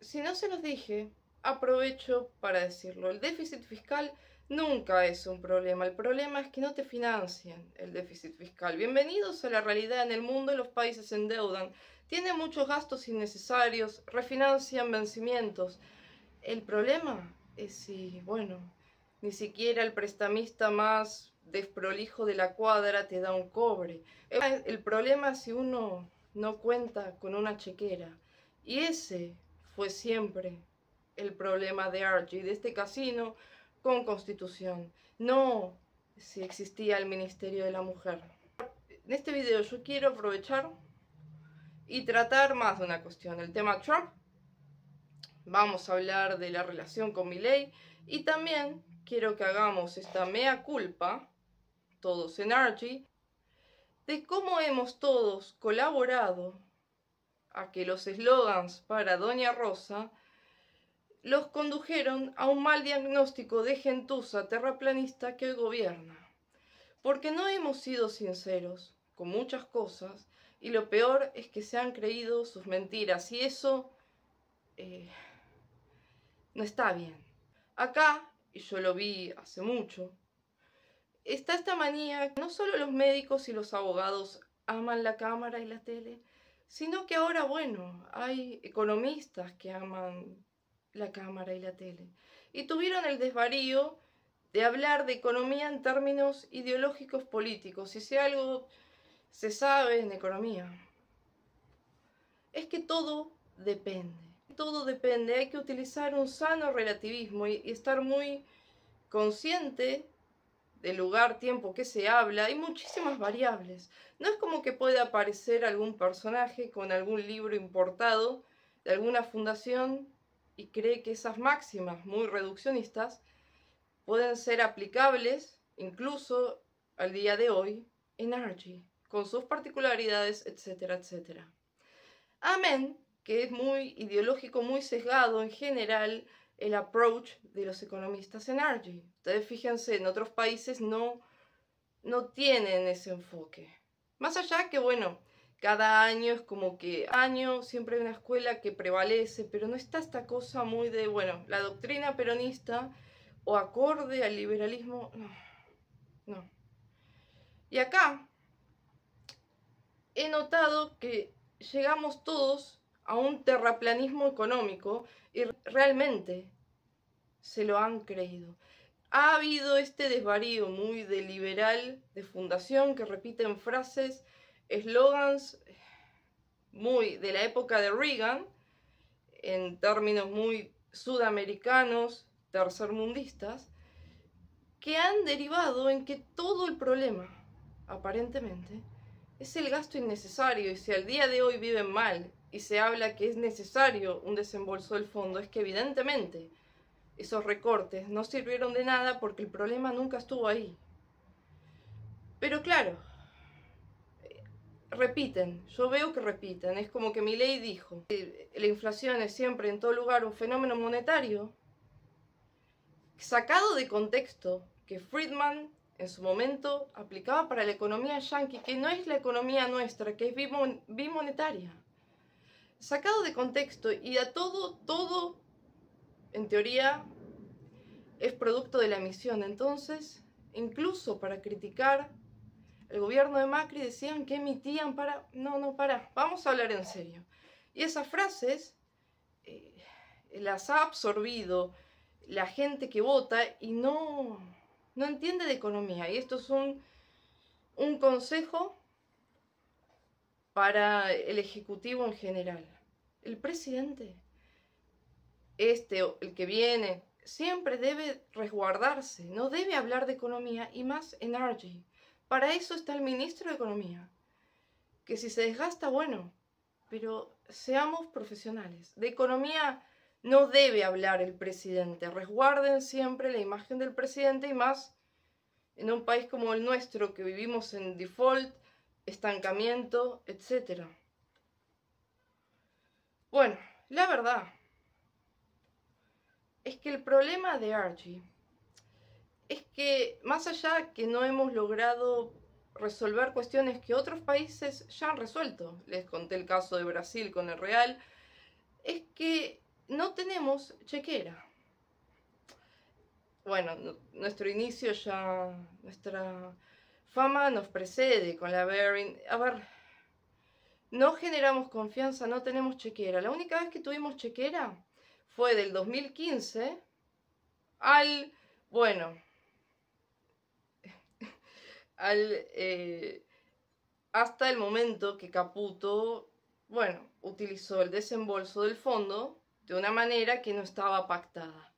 si no se los dije, aprovecho para decirlo. El déficit fiscal nunca es un problema. El problema es que no te financian el déficit fiscal. Bienvenidos a la realidad. En el mundo los países se endeudan, tienen muchos gastos innecesarios, refinancian vencimientos. El problema es si, bueno, ni siquiera el prestamista más desprolijo de la cuadra te da un cobre. El problema es si uno no cuenta con una chequera. Y ese fue siempre el problema de Archie, de este casino con constitución. No si existía el Ministerio de la Mujer. En este video yo quiero aprovechar y tratar más de una cuestión, el tema Trump. Vamos a hablar de la relación con Milei y también quiero que hagamos esta mea culpa, todos en Archie, de cómo hemos todos colaborado a que los eslogans para Doña Rosa los condujeron a un mal diagnóstico de gentuza terraplanista que hoy gobierna. Porque no hemos sido sinceros con muchas cosas y lo peor es que se han creído sus mentiras y eso no está bien. Acá, y yo lo vi hace mucho, está esta manía, no solo los médicos y los abogados aman la cámara y la tele, sino que ahora, bueno, hay economistas que aman la cámara y la tele. Y tuvieron el desvarío de hablar de economía en términos ideológicos políticos. Y si algo se sabe en economía, es que todo depende. Todo depende, hay que utilizar un sano relativismo y estar muy consciente del lugar, tiempo que se habla. Hay muchísimas variables. No es como que pueda aparecer algún personaje con algún libro importado de alguna fundación y cree que esas máximas muy reduccionistas pueden ser aplicables incluso al día de hoy en Archie, con sus particularidades, etcétera, etcétera. Amén, que es muy ideológico, muy sesgado en general el approach de los economistas en Archie. Ustedes fíjense, en otros países no tienen ese enfoque. Más allá que, bueno, cada año es como que año siempre hay una escuela que prevalece, pero no está esta cosa muy de, bueno, la doctrina peronista o acorde al liberalismo, no. Y acá he notado que llegamos todos a un terraplanismo económico y realmente se lo han creído. Ha habido este desvarío muy de liberal, de fundación, que repiten frases, eslogans muy de la época de Reagan, en términos muy sudamericanos, tercermundistas, que han derivado en que todo el problema, aparentemente, es el gasto innecesario. Y si al día de hoy viven mal y se habla que es necesario un desembolso del fondo, es que evidentemente esos recortes no sirvieron de nada porque el problema nunca estuvo ahí. Pero claro, repiten, yo veo que repiten, es como que Milei dijo, la inflación es siempre en todo lugar un fenómeno monetario, sacado de contexto, que Friedman en su momento aplicaba para la economía yanqui, que no es la economía nuestra, que es bimonetaria. Sacado de contexto y a todo, en teoría, es producto de la emisión. Entonces, incluso para criticar el gobierno de Macri decían que emitían para... No, para, vamos a hablar en serio. Y esas frases las ha absorbido la gente que vota y no entiende de economía. Y esto es un consejo para el Ejecutivo en general. El presidente, el que viene, siempre debe resguardarse, no debe hablar de economía y más en Archie. Para eso está el ministro de Economía, que si se desgasta, bueno, pero seamos profesionales. De economía no debe hablar el presidente. Resguarden siempre la imagen del presidente y más en un país como el nuestro, que vivimos en default, estancamiento, etc. Bueno, la verdad es que el problema de Archie es que más allá que no hemos logrado resolver cuestiones que otros países ya han resuelto, les conté el caso de Brasil con el Real, es que tenemos chequera. Bueno, nuestro inicio ya, nuestra fama nos precede con la Barings. A ver, no generamos confianza, no tenemos chequera. La única vez que tuvimos chequera fue del 2015 al, bueno, hasta el momento que Caputo, bueno, utilizó el desembolso del fondo de una manera que no estaba pactada.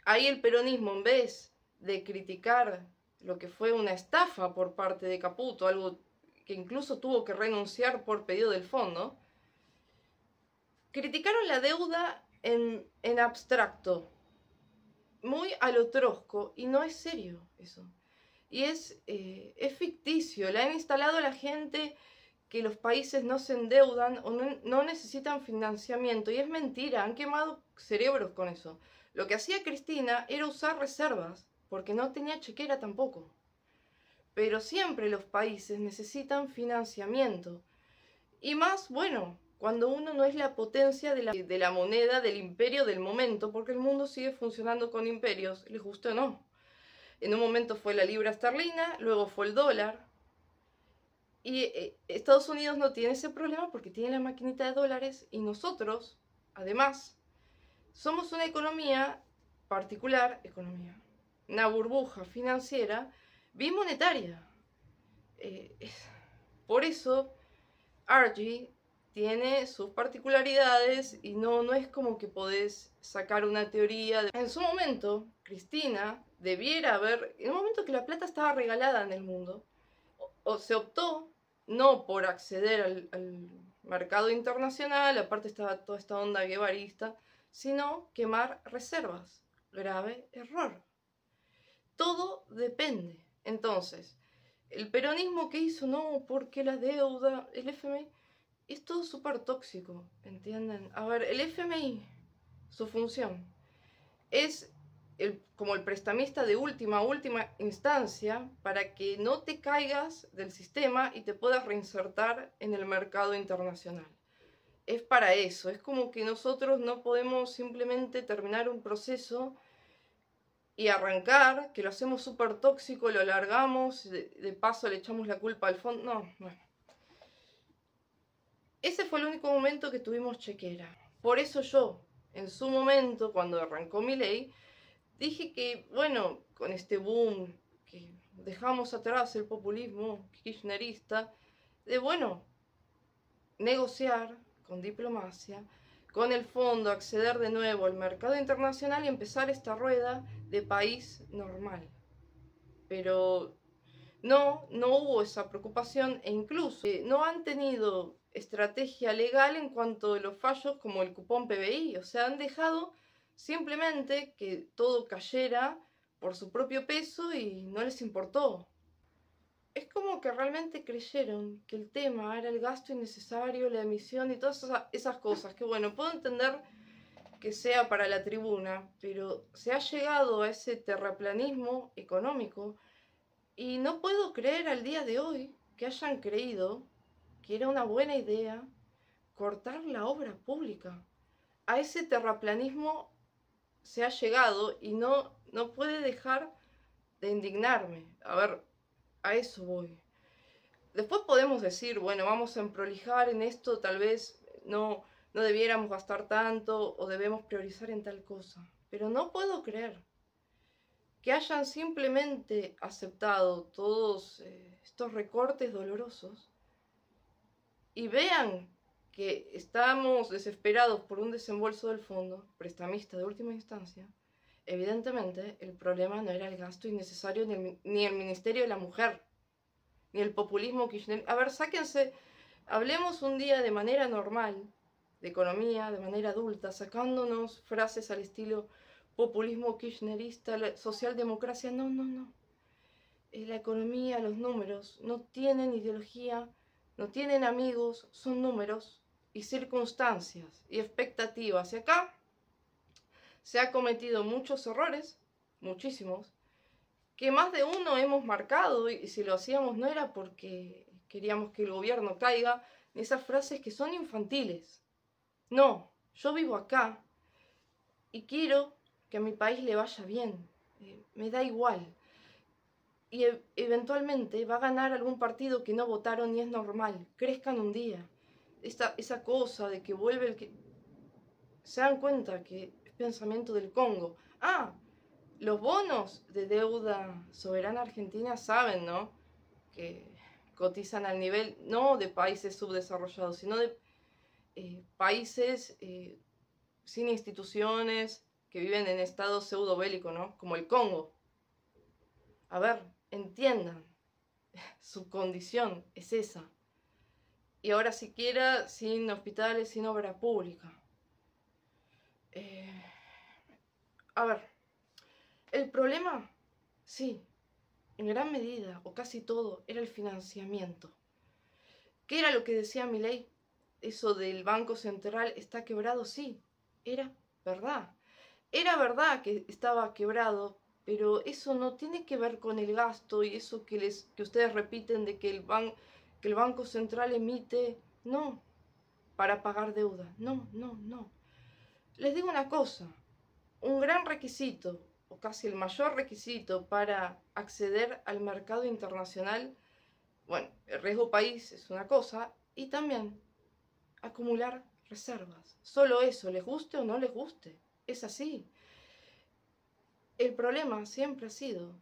Ahí el peronismo, en vez de criticar lo que fue una estafa por parte de Caputo, algo que incluso tuvo que renunciar por pedido del fondo, criticaron la deuda en abstracto, muy a lo trosco, y no es serio eso. Y es ficticio. Le han instalado a la gente que los países no se endeudan o no necesitan financiamiento, y es mentira, han quemado cerebros con eso. Lo que hacía Cristina era usar reservas, porque no tenía chequera tampoco. Pero siempre los países necesitan financiamiento. Y más, bueno, cuando uno no es la potencia de la moneda del imperio del momento, porque el mundo sigue funcionando con imperios, les guste o no. En un momento fue la libra esterlina, luego fue el dólar. Y Estados Unidos no tiene ese problema porque tiene la maquinita de dólares, y nosotros, además, somos una economía particular, una burbuja financiera bimonetaria. Por eso, Archie tiene sus particularidades y no es como que podés sacar una teoría. En su momento, Cristina debiera haber, en un momento que la plata estaba regalada en el mundo, o se optó no por acceder al mercado internacional, aparte estaba toda esta onda guevarista, sino quemar reservas. Grave error. Todo depende. Entonces, el peronismo que hizo, no, porque la deuda, el FMI, es todo súper tóxico, ¿entienden? A ver, el FMI, su función, es como el prestamista de última instancia para que no te caigas del sistema y te puedas reinsertar en el mercado internacional. Es para eso, es como que nosotros no podemos simplemente terminar un proceso y arrancar, que lo hacemos súper tóxico, lo alargamos, de paso le echamos la culpa al fondo. No, bueno. Ese fue el único momento que tuvimos chequera. Por eso yo, en su momento, cuando arrancó Milei, dije que, bueno, con este boom, que dejamos atrás el populismo kirchnerista, de, bueno, negociar con diplomacia, con el fondo, acceder de nuevo al mercado internacional y empezar esta rueda de país normal. Pero no hubo esa preocupación, e incluso no han tenido estrategia legal en cuanto a los fallos como el cupón PBI. O sea, han dejado simplemente que todo cayera por su propio peso y no les importó. Es como que realmente creyeron que el tema era el gasto innecesario, la emisión y todas esas cosas, que bueno, puedo entender que sea para la tribuna, pero se ha llegado a ese terraplanismo económico y no puedo creer al día de hoy que hayan creído que era una buena idea cortar la obra pública. A ese terraplanismo se ha llegado y no puede dejar de indignarme. A ver, a eso voy. Después podemos decir, bueno, vamos a emprolijar en esto, tal vez no debiéramos gastar tanto o debemos priorizar en tal cosa. Pero no puedo creer que hayan simplemente aceptado todos estos recortes dolorosos y vean que estamos desesperados por un desembolso del fondo, prestamista de última instancia. Evidentemente, el problema no era el gasto innecesario ni el Ministerio de la Mujer, ni el populismo kirchner. A ver, sáquense, hablemos un día de manera normal, de economía, de manera adulta, sacándonos frases al estilo populismo kirchnerista, socialdemocracia. No. La economía, los números, no tienen ideología, no tienen amigos, son números y circunstancias y expectativas. Y acá se ha cometido muchos errores, muchísimos, que más de uno hemos marcado, y si lo hacíamos no era porque queríamos que el gobierno caiga, ni esas frases que son infantiles. No, Yo vivo acá y quiero que a mi país le vaya bien. Me da igual. Y eventualmente va a ganar algún partido que no votaron y es normal. Crezcan un día. Esa cosa de que vuelve el que... Se dan cuenta que es pensamiento del Congo. Ah, los bonos de deuda soberana argentina saben, ¿no? Que cotizan al nivel no de países subdesarrollados, sino de países sin instituciones, que viven en estado pseudo bélico, ¿no? Como el Congo. A ver, entiendan, su condición es esa. Y ahora siquiera sin hospitales, sin obra pública. A ver, el problema, sí, en gran medida, o casi todo, era el financiamiento. ¿Qué era lo que decía Milei? Eso del Banco Central está quebrado, sí, era verdad. Era verdad que estaba quebrado, pero eso no tiene que ver con el gasto y eso que ustedes repiten de que el Banco Central emite, no, para pagar deuda. No, no, no. Les digo una cosa, un gran requisito, o casi el mayor requisito para acceder al mercado internacional, bueno, el riesgo país es una cosa, y también acumular reservas. Solo eso, les guste o no les guste, es así. El problema siempre ha sido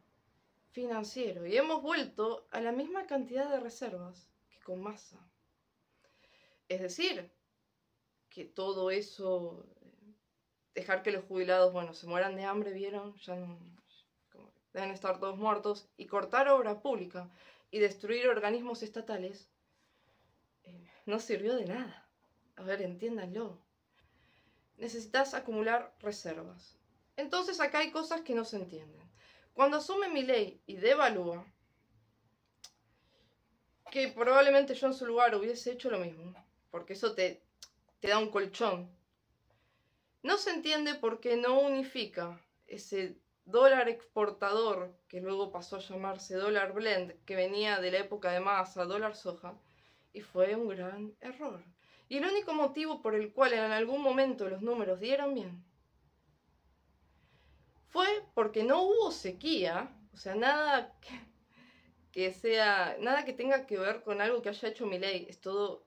financiero y hemos vuelto a la misma cantidad de reservas que con Massa. Es decir, que todo eso, dejar que los jubilados, bueno, se mueran de hambre, ¿vieron? Ya no, deben estar todos muertos, y cortar obra pública y destruir organismos estatales, no sirvió de nada. A ver, entiéndanlo. Necesitas acumular reservas. Entonces acá hay cosas que no se entienden. Cuando asume Milei y devalúa, que probablemente yo en su lugar hubiese hecho lo mismo, porque eso te da un colchón, no se entiende por qué no unifica ese dólar exportador, que luego pasó a llamarse dólar blend, que venía de la época de Massa, dólar soja, y fue un gran error. Y el único motivo por el cual en algún momento los números dieron bien fue porque no hubo sequía, o sea, nada que tenga que ver con algo que haya hecho Milei, es todo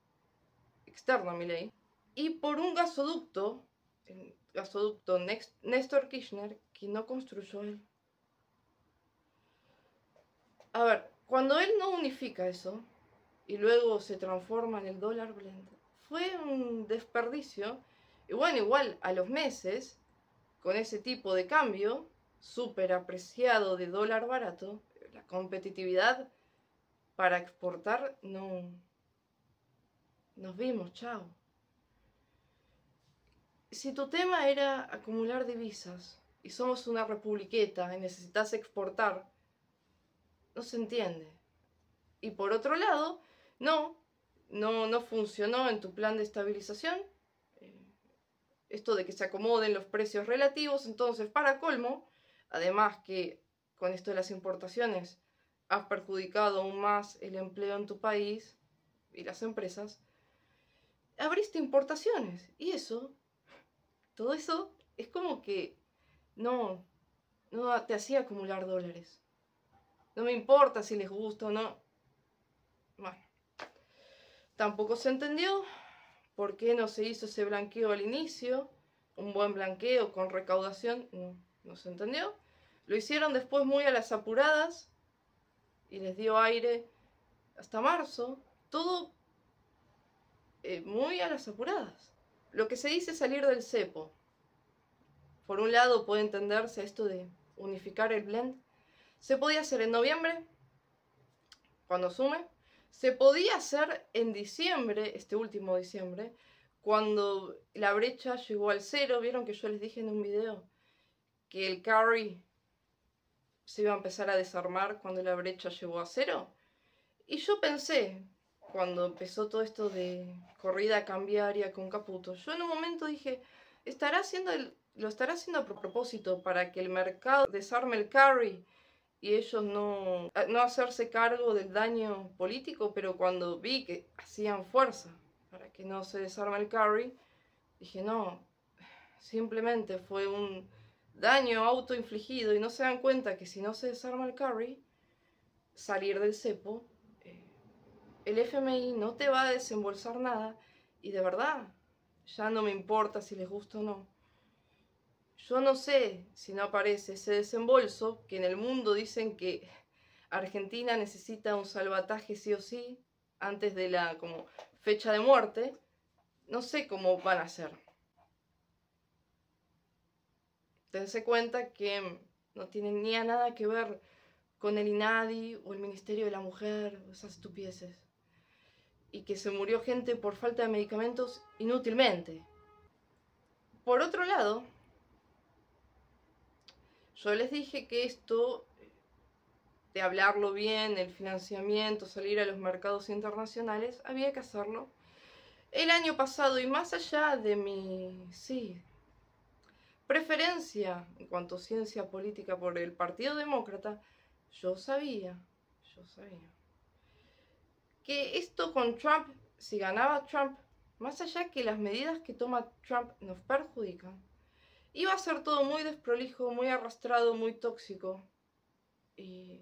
externo a Milei, y por un gasoducto, el gasoducto Néstor Kirchner, que no construyó él. A ver, cuando él no unifica eso, y luego se transforma en el dólar blend, fue un desperdicio, y bueno, igual a los meses, con ese tipo de cambio, súper apreciado de dólar barato, la competitividad para exportar no nos vimos, chao. Si tu tema era acumular divisas y somos una republiqueta y necesitas exportar, no se entiende. Y por otro lado, no funcionó en tu plan de estabilización esto de que se acomoden los precios relativos. Entonces, para colmo, además que con esto de las importaciones has perjudicado aún más el empleo en tu país y las empresas, abriste importaciones y todo eso es como que no te hacía acumular dólares. No me importa si les gusta o no. Bueno, tampoco se entendió por qué no se hizo ese blanqueo al inicio, un buen blanqueo con recaudación, no se entendió. Lo hicieron después muy a las apuradas y les dio aire hasta marzo, todo muy a las apuradas. Lo que se dice salir del cepo, por un lado puede entenderse esto de unificar el blend, se podía hacer en noviembre, cuando asume, se podía hacer en diciembre, este último diciembre, cuando la brecha llegó al cero. Vieron que yo les dije en un video que el carry se iba a empezar a desarmar cuando la brecha llegó a cero. Y yo pensé, cuando empezó todo esto de corrida cambiaria con Caputo, yo en un momento dije, lo estará haciendo a propósito para que el mercado desarme el carry y ellos no hacerse cargo del daño político. Pero cuando vi que hacían fuerza para que no se desarme el carry, Dije, no, simplemente fue un daño autoinfligido y no se dan cuenta que si no se desarma el carry, salir del cepo, el FMI no te va a desembolsar nada y de verdad, ya no me importa si les gusta o no. Yo no sé si no aparece ese desembolso, que en el mundo dicen que Argentina necesita un salvataje sí o sí, antes de la como fecha de muerte. No sé cómo van a hacer. Dense cuenta que no tienen ni a nada que ver con el INADI o el Ministerio de la Mujer, o esas estupideces. Y que se murió gente por falta de medicamentos inútilmente. Por otro lado, yo les dije que esto de hablarlo bien, el financiamiento, salir a los mercados internacionales, había que hacerlo el año pasado. Y más allá de mi, preferencia en cuanto a ciencia política por el Partido Demócrata, yo sabía que esto con Trump, si ganaba Trump, más allá que las medidas que toma Trump nos perjudican, iba a ser todo muy desprolijo, muy arrastrado, muy tóxico. Y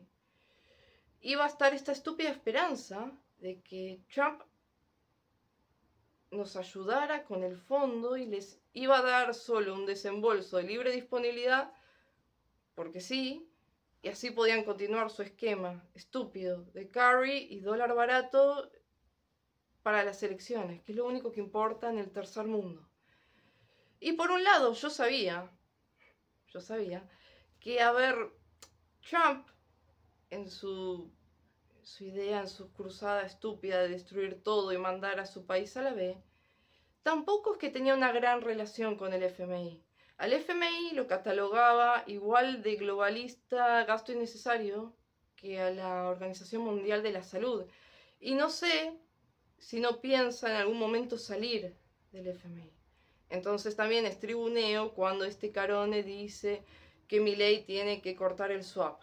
iba a estar esta estúpida esperanza de que Trump nos ayudara con el fondo y les iba a dar solo un desembolso de libre disponibilidad, porque sí, y así podían continuar su esquema estúpido de carry y dólar barato para las elecciones, que es lo único que importa en el tercer mundo. Y por un lado, yo sabía que, a ver, Trump en su idea, en su cruzada estúpida de destruir todo y mandar a su país a la B, tampoco es que tenía una gran relación con el FMI. Al FMI lo catalogaba igual de globalista, gasto innecesario, que a la Organización Mundial de la Salud. Y no sé si no piensa en algún momento salir del FMI. Entonces también es tribuneo cuando este Carone dice que Milei tiene que cortar el swap.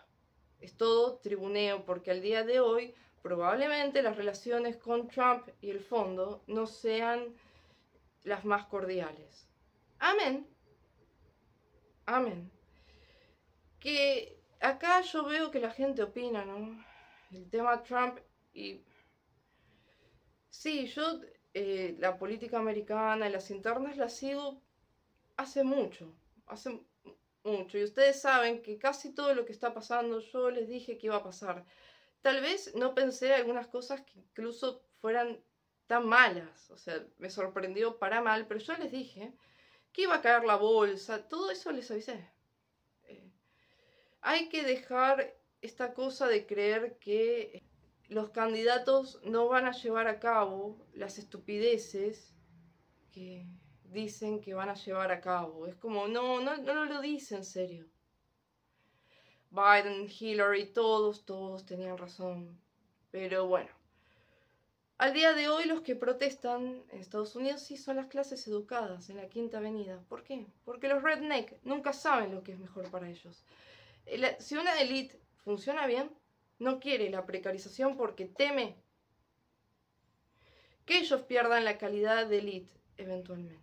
Es todo tribuneo porque al día de hoy probablemente las relaciones con Trump y el fondo no sean las más cordiales. Amén. Amén. Que acá yo veo que la gente opina, ¿no? El tema Trump y... Sí, yo la política americana y las internas las sigo hace mucho. Y ustedes saben que casi todo lo que está pasando yo les dije que iba a pasar. Tal vez no pensé algunas cosas que incluso fueran tan malas. O sea, me sorprendió para mal, pero yo les dije que iba a caer la bolsa. Todo eso les avisé. Hay que dejar esta cosa de creer que los candidatos no van a llevar a cabo las estupideces que dicen que van a llevar a cabo. Es como, no lo dice en serio. Biden, Hillary, todos tenían razón. Pero bueno, al día de hoy los que protestan en Estados Unidos sí son las clases educadas en la Quinta Avenida. ¿Por qué? Porque los redneck nunca saben lo que es mejor para ellos. Si una élite funciona bien, no quiere la precarización porque teme que ellos pierdan la calidad de élite eventualmente.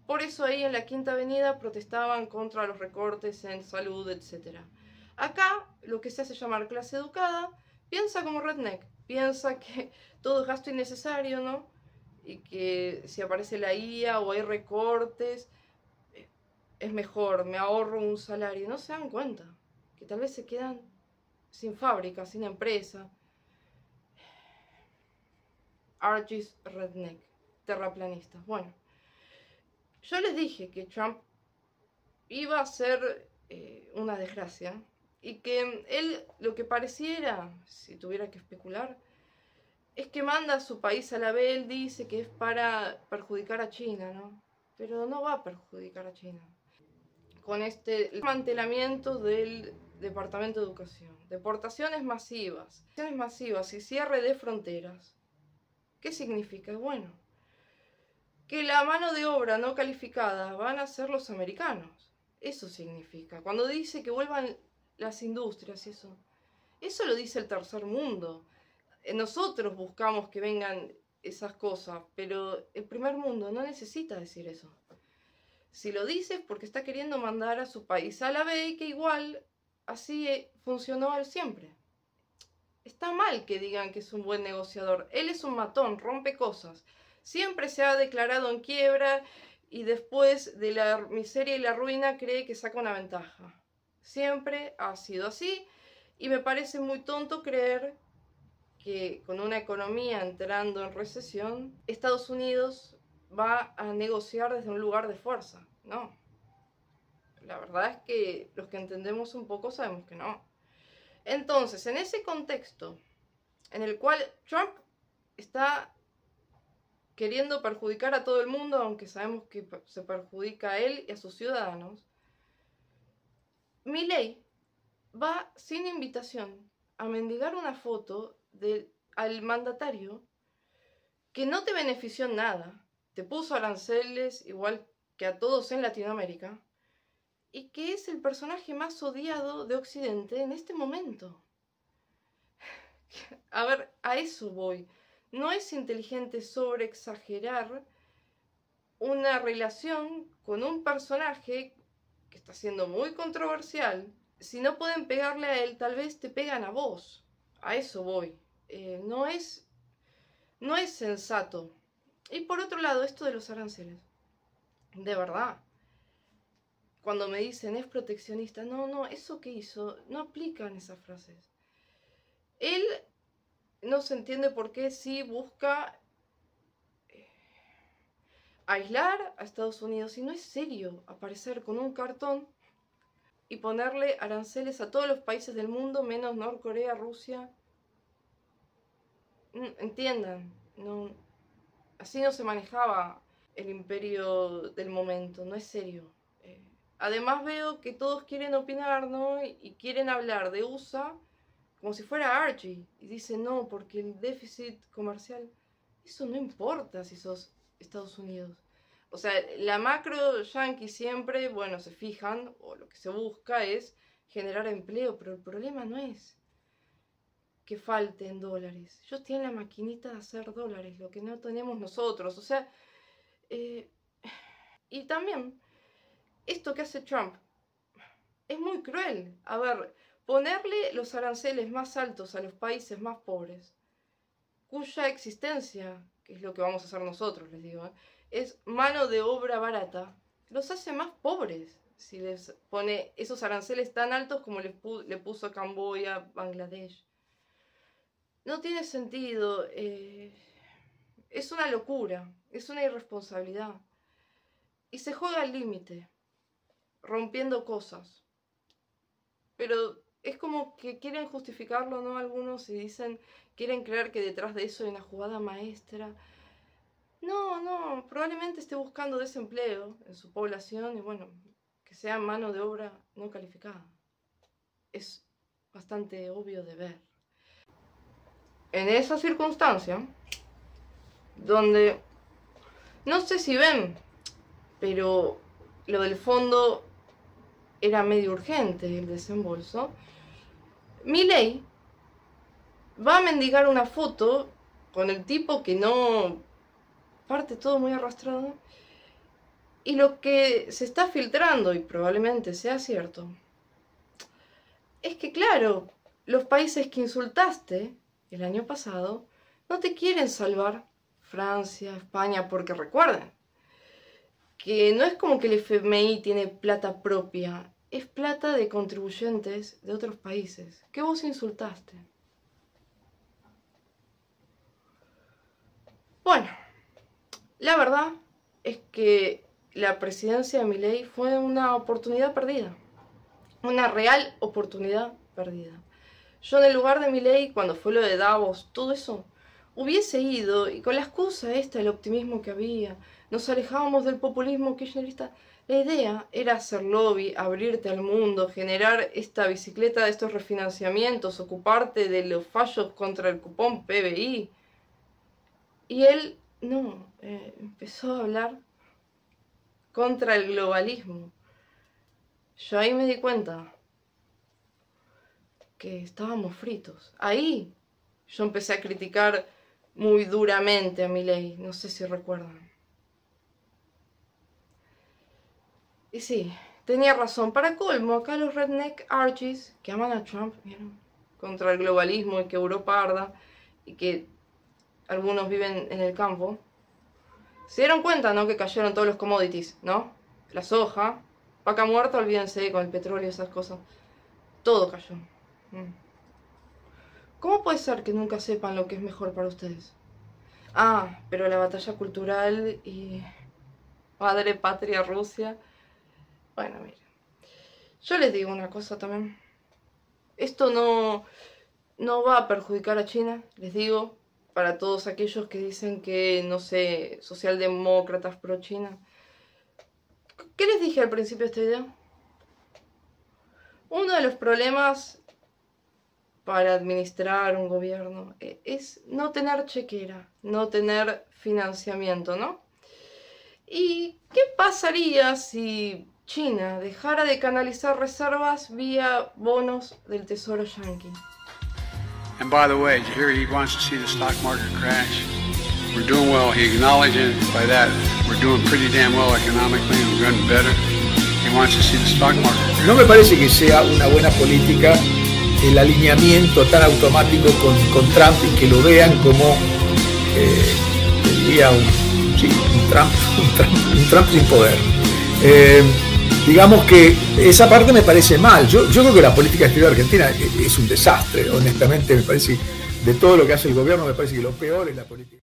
Por eso ahí en la Quinta Avenida protestaban contra los recortes en salud, etc. Acá, lo que se hace llamar clase educada, piensa como redneck, piensa que todo es gasto innecesario, ¿no? Y que si aparece la IA o hay recortes, es mejor, me ahorro un salario. No se dan cuenta que tal vez se quedan sin fábrica, sin empresa. Archie's redneck, terraplanistas. Bueno, yo les dije que Trump iba a ser una desgracia y que él lo que pareciera, si tuviera que especular, es que manda a su país a la B. Él dice que es para perjudicar a China, ¿no? Pero no va a perjudicar a China. Con este desmantelamiento del Departamento de Educación, deportaciones masivas y cierre de fronteras, ¿qué significa? Bueno, que la mano de obra no calificada van a ser los americanos. Eso significa. Cuando dice que vuelvan las industrias y eso lo dice el tercer mundo. Nosotros buscamos que vengan esas cosas, pero el primer mundo no necesita decir eso. Si lo dice es porque está queriendo mandar a su país a la B y que igual así funcionó él siempre. Está mal que digan que es un buen negociador. Él es un matón, rompe cosas. Siempre se ha declarado en quiebra y después de la miseria y la ruina cree que saca una ventaja. Siempre ha sido así y me parece muy tonto creer que con una economía entrando en recesión, Estados Unidos va a negociar desde un lugar de fuerza. No. La verdad es que los que entendemos un poco sabemos que no. Entonces, en ese contexto en el cual Trump está queriendo perjudicar a todo el mundo, aunque sabemos que se perjudica a él y a sus ciudadanos, Milei va sin invitación a mendigar una foto al mandatario que no te benefició en nada, te puso aranceles igual que a todos en Latinoamérica, y que es el personaje más odiado de Occidente en este momento. A ver, a eso voy. No es inteligente sobreexagerar una relación con un personaje que está siendo muy controversial. Si no pueden pegarle a él, tal vez te pegan a vos. A eso voy. No es sensato. Y por otro lado, esto de los aranceles. De verdad. Cuando me dicen es proteccionista, no, eso que hizo, no aplican esas frases. Él no se entiende por qué sí busca aislar a Estados Unidos, y no es serio aparecer con un cartón y ponerle aranceles a todos los países del mundo menos Norcorea, Rusia. Entiendan, no, así no se manejaba el imperio del momento, no es serio. Además veo que todos quieren opinar, ¿no? Y quieren hablar de USA como si fuera Archie. Y dicen, no, porque el déficit comercial, eso no importa si sos Estados Unidos. O sea, la macro yankee siempre, bueno, se fijan, o lo que se busca es generar empleo, pero el problema no es que falten dólares. Ellos tienen la maquinita de hacer dólares, lo que no tenemos nosotros. O sea, y también, esto que hace Trump es muy cruel. A ver, ponerle los aranceles más altos a los países más pobres, cuya existencia, que es lo que vamos a hacer nosotros, les digo, es mano de obra barata, los hace más pobres si les pone esos aranceles tan altos como le puso a Camboya, Bangladesh. No tiene sentido, es una locura, es una irresponsabilidad. Y se juega al límite, rompiendo cosas. Pero es como que quieren justificarlo, ¿no? Algunos y dicen, quieren creer que detrás de eso hay una jugada maestra. No, probablemente esté buscando desempleo en su población y bueno, que sea mano de obra no calificada. Es bastante obvio de ver. En esa circunstancia, donde no sé si ven, pero lo del fondo era medio urgente, el desembolso, Milei va a mendigar una foto con el tipo que no, parte todo muy arrastrado, y lo que se está filtrando, y probablemente sea cierto, es que claro, los países que insultaste el año pasado no te quieren salvar, Francia, España, porque recuerden que no es como que el FMI tiene plata propia, es plata de contribuyentes de otros países que vos insultaste. Bueno, la verdad es que la presidencia de Milei fue una oportunidad perdida, una real oportunidad perdida. Yo en el lugar de Milei, cuando fue lo de Davos, todo eso, hubiese ido, y con la excusa esta, el optimismo que había, nos alejábamos del populismo kirchnerista. La idea era hacer lobby, abrirte al mundo, generar esta bicicleta de estos refinanciamientos, ocuparte de los fallos contra el cupón PBI. Y él, no, empezó a hablar contra el globalismo. Yo ahí me di cuenta que estábamos fritos. Ahí yo empecé a criticar muy duramente a Milei, no sé si recuerdan. Y sí, tenía razón. Para colmo, acá los redneck archies que aman a Trump, ¿vieron? Contra el globalismo y que Europa arda, y que algunos viven en el campo, se dieron cuenta, ¿no? Que cayeron todos los commodities, ¿no? La soja, vaca muerta, olvídense, con el petróleo y esas cosas. Todo cayó. ¿Cómo puede ser que nunca sepan lo que es mejor para ustedes? Ah, pero la batalla cultural y... Madre patria Rusia. Bueno, miren. Yo les digo una cosa también. Esto no va a perjudicar a China, les digo, para todos aquellos que dicen que, no sé, socialdemócratas pro China. ¿Qué les dije al principio de este video? Uno de los problemas para administrar un gobierno es no tener chequera, no tener financiamiento, ¿no? ¿Y qué pasaría si China dejara de canalizar reservas vía bonos del tesoro yanqui? And by the way, here he wants to see the stock market crash. We're doing well. He acknowledged by that we're doing pretty damn well economically and we're getting better. He wants to see the stock market crash. No me parece que sea una buena política el alineamiento tan automático con Trump y que lo vean como diría un Trump sin poder. Digamos que esa parte me parece mal. Yo creo que la política exterior argentina es un desastre, honestamente. Me parece, de todo lo que hace el gobierno, me parece que lo peor es la política.